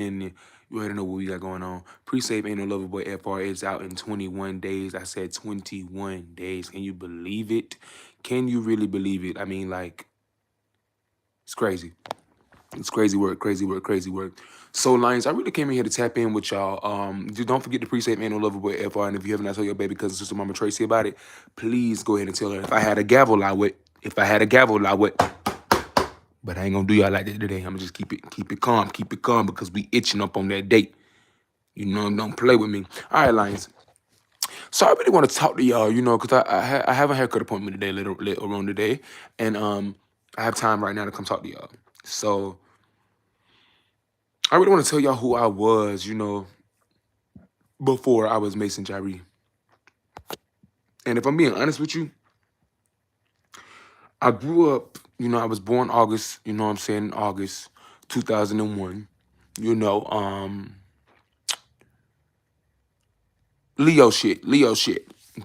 You already know what we got going on. Pre-save Ain't No Lover Boy FR is out in 21 days. I said 21 days. Can you believe it? Can you really believe it? I mean, like, it's crazy. It's crazy work, crazy work, crazy work. So, Lions, I really came in here to tap in with y'all. Just don't forget to pre-save Ain't No Lover Boy FR. And if you haven't, I told your baby cousin, sister, mama Tracy about it, please go ahead and tell her. If I had a gavel, I would. If I had a gavel, I would. But I ain't gonna do y'all like that today. I'm gonna just keep it calm because we itching up on that date. You know, don't play with me. All right, Lions. So I really want to talk to y'all, you know, because I have a haircut appointment today, later on today, and I have time right now to come talk to y'all. So I really want to tell y'all who I was, you know, before I was Mason Jyree. And if I'm being honest with you, I grew up, you know, I was born August, you know what I'm saying, August 2001. You know, Leo shit.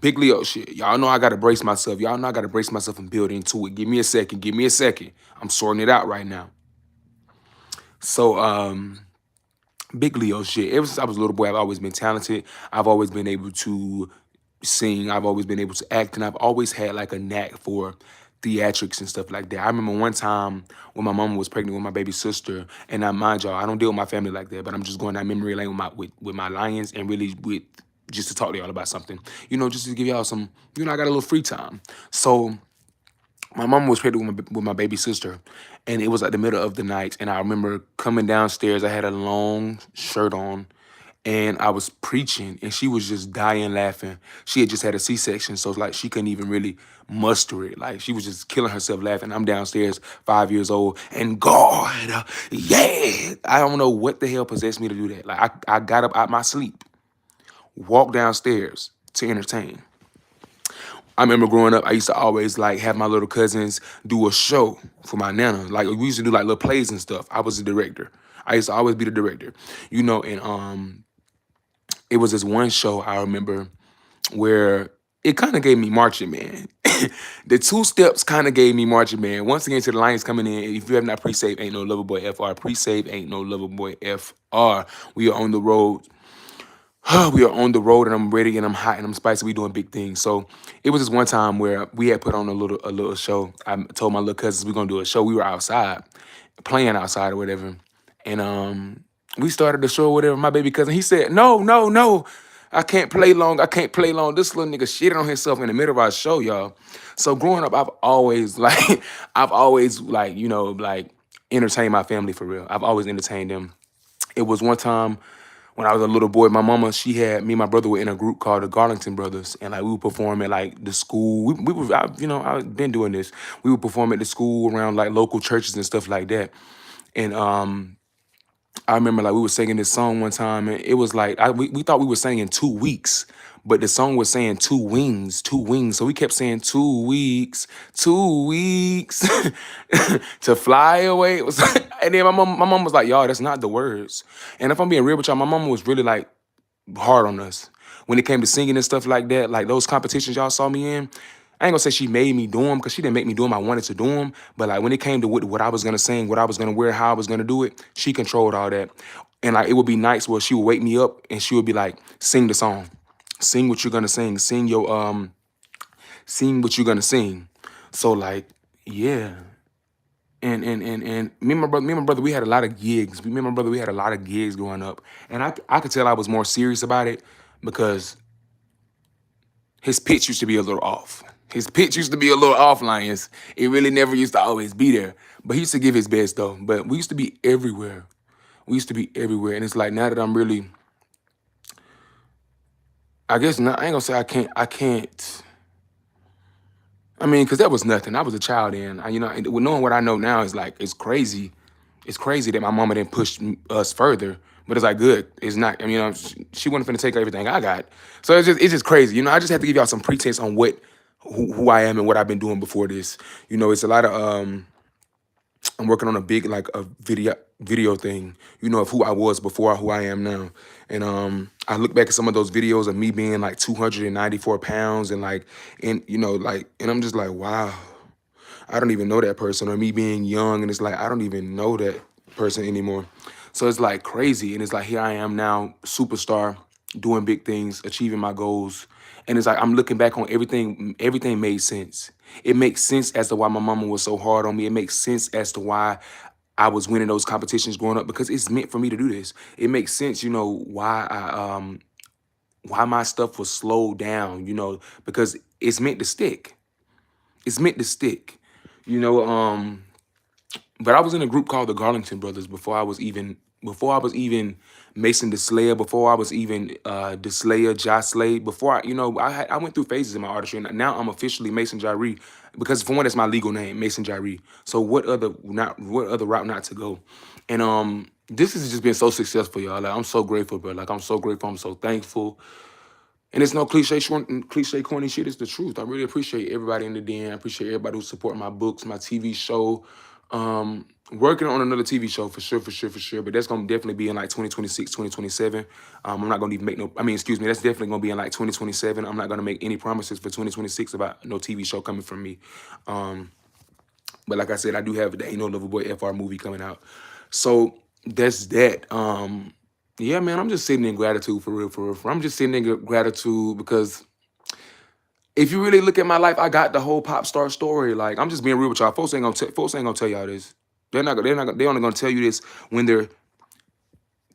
Big Leo shit. Y'all know I gotta brace myself. Y'all know I gotta brace myself and build into it. Give me a second. Give me a second. I'm sorting it out right now. So, big Leo shit. Ever since I was a little boy, I've always been talented. I've always been able to sing. I've always been able to act, and I've always had like a knack for theatrics and stuff like that. I remember one time when my mama was pregnant with my baby sister, and I mind y'all, I don't deal with my family like that, but I'm just going down memory lane with my lions and really with just to talk to y'all about something, you know, just to give y'all some, you know, I got a little free time. So my mom was pregnant with my baby sister, and it was like the middle of the night. And I remember coming downstairs. I had a long shirt on, and I was preaching, and she was just dying laughing. She had just had a C-section, so like she couldn't even really muster it. Like she was just killing herself laughing. I'm downstairs, 5 years old, and God, yeah, I don't know what the hell possessed me to do that. Like I got up out my sleep, walked downstairs to entertain. I remember growing up, I used to always like have my little cousins do a show for my nana. Like we used to do like little plays and stuff. I was the director. I used to always be the director, you know. And it was this one show I remember where it kind of gave me marching man. The two steps kind of gave me marching man. Once again, to the Lions coming in. If you have not pre-saved, Ain't No Lover Boy FR. Pre-save, Ain't No Lover Boy FR. We are on the road. We are on the road, and I'm ready, and I'm hot, and I'm spicy. We doing big things. So it was this one time where we had put on a little show. I told my little cousins we're gonna do a show. We were outside, playing outside or whatever, and we started the show or whatever. My baby cousin, he said, "No, no, no, I can't play long. I can't play long." This little nigga shitted on himself in the middle of our show, y'all. So growing up, I've always like, I've always like, you know, like entertained my family for real. I've always entertained them. It was one time when I was a little boy, my mama, she had me and my brother were in a group called the Garlington Brothers, and like we would perform at like the school. We were, you know, I've been doing this. We would perform at the school around like local churches and stuff like that. And I remember like we were singing this song one time, and it was like we thought we were singing 2 weeks, but the song was saying two wings, two wings. So we kept saying 2 weeks, 2 weeks to fly away. It was, and then my mom was like, "Y'all, that's not the words." And if I'm being real with y'all, my mom was really like hard on us when it came to singing and stuff like that. Like those competitions y'all saw me in, I ain't gonna say she made me do them because she didn't make me do them. I wanted to do them, but like when it came to what I was gonna sing, what I was gonna wear, how I was gonna do it, she controlled all that. And like it would be nights where she would wake me up and she would be like, "Sing the song, sing what you're gonna sing, sing what you're gonna sing." So like, yeah. And me and my brother, we had a lot of gigs. Me and my brother, we had a lot of gigs growing up, and I could tell I was more serious about it because his pitch used to be a little off. His pitch used to be a little off, Lions. It really never used to always be there. But he used to give his best though. But we used to be everywhere. We used to be everywhere. And it's like now that I'm really, I guess not, I ain't gonna say I can't. I mean, cause that was nothing. I was a child then. You know, and with knowing what I know now is like it's crazy. It's crazy that my mama didn't push us further. But it's like good. It's not. I mean, she wasn't finna take everything I got. So it's just crazy. You know, I just have to give y'all some pretense on who I am and what I've been doing before this. You know, it's a lot of I'm working on a big like a video thing, you know, of who I was before who I am now. And I look back at some of those videos of me being like 294 pounds and like you know, like, and I'm just like, wow, I don't even know that person. Or me being young and it's like I don't even know that person anymore. So it's like crazy. And it's like here I am now, superstar, doing big things, achieving my goals. And it's like I'm looking back on everything, everything made sense. It makes sense as to why my mama was so hard on me. It makes sense as to why I was winning those competitions growing up because it's meant for me to do this. It makes sense, you know, why my stuff was slowed down, you know, because it's meant to stick. It's meant to stick. You know, but I was in a group called the Garlington Brothers before I was even Mason the Slayer, before I was even the Slayer, Josh Slade, before I went through phases in my artistry, and now I'm officially Mason Jyree because for one, that's my legal name, Mason Jyree. So what other route not to go? And this has just been so successful, y'all. Like I'm so grateful, bro. Like I'm so grateful. I'm so thankful. And it's no cliche, corny shit. It's the truth. I really appreciate everybody in the den. I appreciate everybody who support my books, my TV show. Working on another TV show for sure, for sure, for sure. But that's gonna definitely be in like 2026, 2027. I'm not gonna even make no. I mean, excuse me. That's definitely gonna be in like 2027. I'm not gonna make any promises for 2026 about no TV show coming from me. But like I said, I do have the Ain't No Lover Boy FR movie coming out. So that's that. Yeah, man, I'm just sitting in gratitude for real, for real. I'm just sitting in gratitude because if you really look at my life, I got the whole pop star story. Like I'm just being real with y'all. Folks ain't gonna tell y'all this. They're only gonna tell you this when they're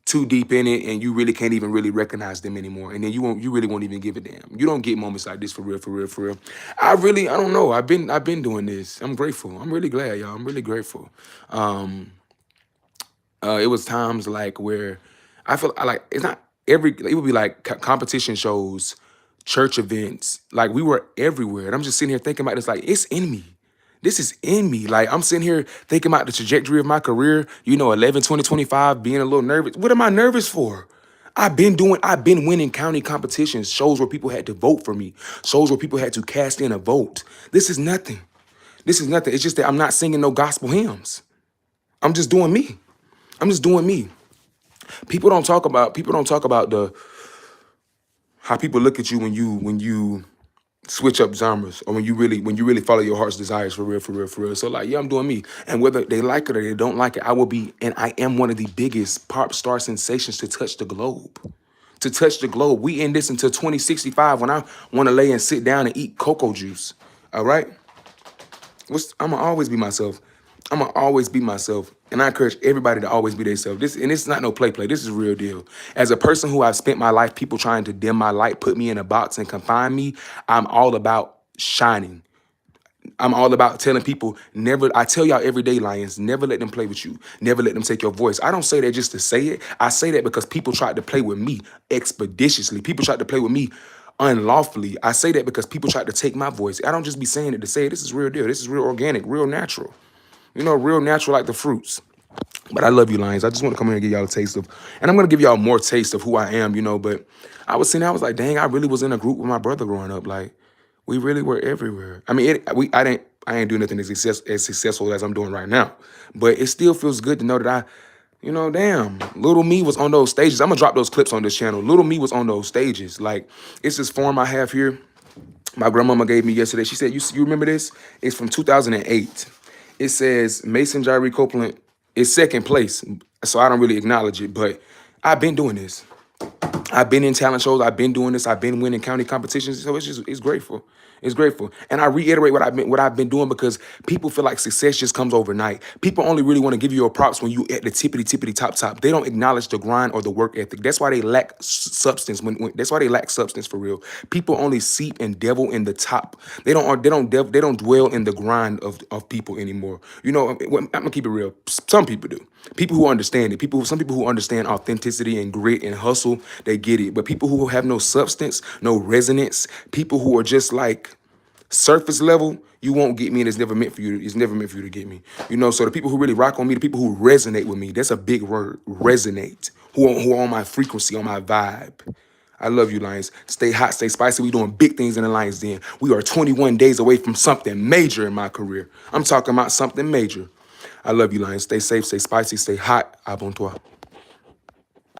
too deep in it and you really can't even really recognize them anymore. And then you really won't even give a damn. You don't get moments like this for real, for real, for real. I don't know. I've been doing this. I'm grateful. I'm really glad, y'all. I'm really grateful. Um, it was times like where I feel like it's not every. It would be like competition shows, church events. Like we were everywhere, and I'm just sitting here thinking about this. Like it's in me. This is in me. Like I'm sitting here thinking about the trajectory of my career. You know, 11, 20, 25, being a little nervous. What am I nervous for? I've been winning county competitions, shows where people had to vote for me, shows where people had to cast in a vote. This is nothing. This is nothing. It's just that I'm not singing no gospel hymns. I'm just doing me. I'm just doing me. People don't talk about the how people look at you when you switch up genres or when you really follow your heart's desires for real, for real, for real. So like, yeah, I'm doing me. And whether they like it or they don't like it, I will be, and I am one of the biggest pop star sensations to touch the globe. To touch the globe. We in this until 2065 when I want to lay and sit down and eat cocoa juice. All right? I'm gonna always be myself. I'm gonna always be myself. And I encourage everybody to always be themselves. This is not no play. This is real deal. As a person who I've spent my life, people trying to dim my light, put me in a box and confine me, I'm all about shining. I'm all about telling people, never, I tell y'all every day, Lions, never let them play with you. Never let them take your voice. I don't say that just to say it. I say that because people tried to play with me expeditiously. People tried to play with me unlawfully. I say that because people tried to take my voice. I don't just be saying it to say it. This is real deal. This is real organic, real natural. You know, real natural like the fruits. But I love you, Lions. I just want to come here and give y'all a taste of, and I'm going to give y'all more taste of who I am, you know. But I was sitting there, I was like, dang, I really was in a group with my brother growing up. Like, we really were everywhere. I mean, I ain't doing nothing as successful as I'm doing right now. But it still feels good to know that damn, little me was on those stages. I'm going to drop those clips on this channel. Little me was on those stages. Like, it's this form I have here. My grandmama gave me yesterday. She said, you remember this? It's from 2008. It says Mason Jyree Copeland is second place. So I don't really acknowledge it, but I've been doing this. I've been in talent shows. I've been doing this. I've been winning county competitions. So it's grateful. It's grateful. And I reiterate what I've been doing because people feel like success just comes overnight. People only really want to give you your props when you at the tippity top. They don't acknowledge the grind or the work ethic. That's why they lack substance. That's why they lack substance for real. People only seep and devil in the top. They don't dwell in the grind of people anymore. You know, I'm gonna keep it real. Some people do. People who understand it. Some people who understand authenticity and grit and hustle, they get it. But people who have no substance, no resonance, people who are just like surface level, you won't get me, and it's never meant for you. It's never meant for you to get me. You know, so the people who really rock on me, the people who resonate with me, that's a big word, resonate. Who are on my frequency, on my vibe. I love you, Lions. Stay hot, stay spicy. We doing big things in the Lions Den. We are 21 days away from something major in my career. I'm talking about something major. I love you, Lions. Stay safe, stay spicy, stay hot. Abonne-toi.